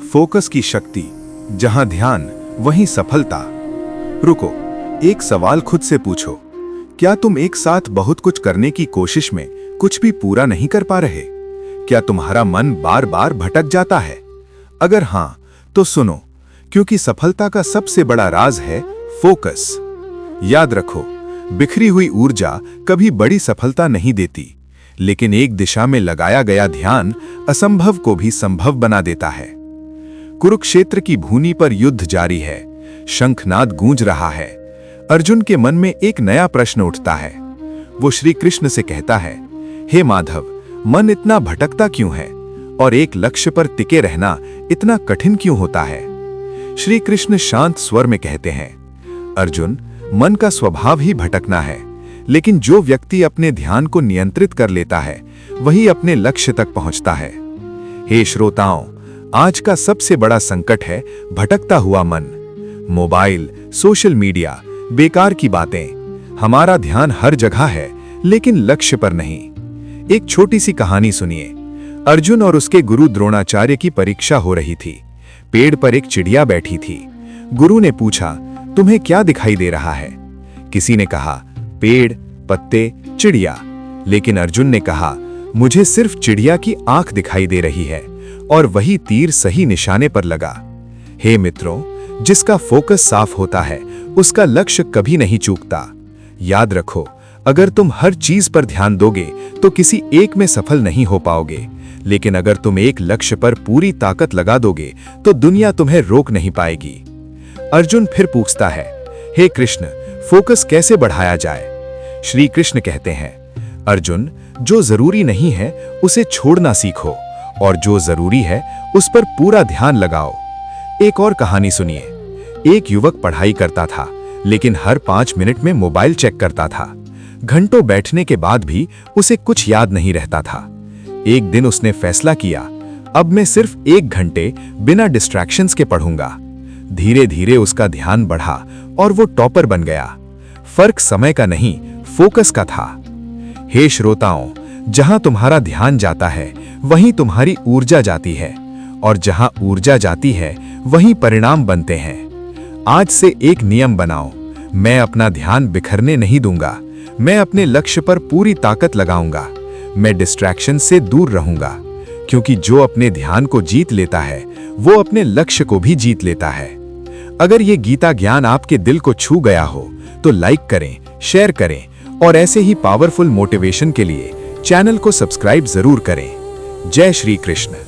Focus की शक्ति, जहां ध्यान वहीं सफलता। रुको, एक सवाल खुद से पूछो, क्या तुम एक साथ बहुत कुछ करने की कोशिश में कुछ भी पूरा नहीं कर पा रहे? क्या तुम्हारा मन बार बार भटक जाता है? अगर हां, तो सुनो, क्योंकि सफलता का सबसे बड़ा राज है फोकस। याद रखो, बिखरी हुई ऊर्जा कभी बड़ी सफलता नहीं देती, लेकिन एक दिशा में लगाया गया ध्यान असंभव को भी संभव बना देता है। कुरुक्षेत्र की भूमि पर युद्ध जारी है, शंखनाद गूंज रहा है। अर्जुन के मन में एक नया प्रश्न उठता है। वो श्री कृष्ण से कहता है, हे माधव, मन इतना भटकता क्यों है और एक लक्ष्य पर टिके रहना इतना कठिन क्यों होता है? श्री कृष्ण शांत स्वर में कहते हैं, अर्जुन, मन का स्वभाव ही भटकना है, लेकिन जो व्यक्ति अपने ध्यान को नियंत्रित कर लेता है वही अपने लक्ष्य तक पहुंचता है। हे श्रोताओं, आज का सबसे बड़ा संकट है भटकता हुआ मन। मोबाइल, सोशल मीडिया, बेकार की बातें। हमारा ध्यान हर जगह है, लेकिन लक्ष्य पर नहीं। एक छोटी सी कहानी सुनिए। अर्जुन और उसके गुरु द्रोणाचार्य की परीक्षा हो रही थी। पेड़ पर एक चिड़िया बैठी थी। गुरु ने पूछा, तुम्हें क्या दिखाई दे रहा है? किसी ने कहा, पेड़, पत्ते, चिड़िया। लेकिन अर्जुन ने कहा, मुझे सिर्फ चिड़िया की आंख दिखाई दे रही है, और वही तीर सही निशाने पर लगा। हे मित्रों, जिसका फोकस साफ होता है उसका लक्ष्य कभी नहीं चूकता। याद रखो, अगर तुम हर चीज पर ध्यान दोगे तो किसी एक में सफल नहीं हो पाओगे, लेकिन अगर तुम एक लक्ष्य पर पूरी ताकत लगा दोगे तो दुनिया तुम्हें रोक नहीं पाएगी। अर्जुन फिर पूछता है, हे कृष्ण, फोकस कैसे बढ़ाया जाए? श्री कृष्ण कहते हैं, अर्जुन, जो जरूरी नहीं है उसे छोड़ना सीखो, और जो जरूरी है उस पर पूरा ध्यान लगाओ। एक और कहानी सुनिए। एक युवक पढ़ाई करता था, लेकिन हर 5 मिनट में मोबाइल चेक करता था। घंटों बैठने के बाद भी उसे कुछ याद नहीं रहता था। एक दिन उसने फैसला किया, अब मैं सिर्फ 1 घंटे बिना डिस्ट्रैक्शंस के पढ़ूंगा। धीरे धीरे उसका ध्यान बढ़ा और वो टॉपर बन गया। फर्क समय का नहीं, फोकस का था। हे श्रोताओं, जहां तुम्हारा ध्यान जाता है वहीं तुम्हारी ऊर्जा जाती है, और जहां ऊर्जा जाती है वहीं परिणाम बनते हैं। आज से एक नियम बनाओ, मैं अपना ध्यान बिखरने नहीं दूंगा। मैं अपने लक्ष्य पर पूरी ताकत लगाऊंगा। मैं डिस्ट्रैक्शन से दूर रहूंगा, क्योंकि जो अपने ध्यान को जीत लेता है वो अपने लक्ष्य को भी जीत लेता है। अगर ये गीता ज्ञान आपके दिल को छू गया हो तो लाइक करें, शेयर करें, और ऐसे ही पावरफुल मोटिवेशन के लिए चैनल को सब्सक्राइब जरूर करें। जय श्री कृष्ण।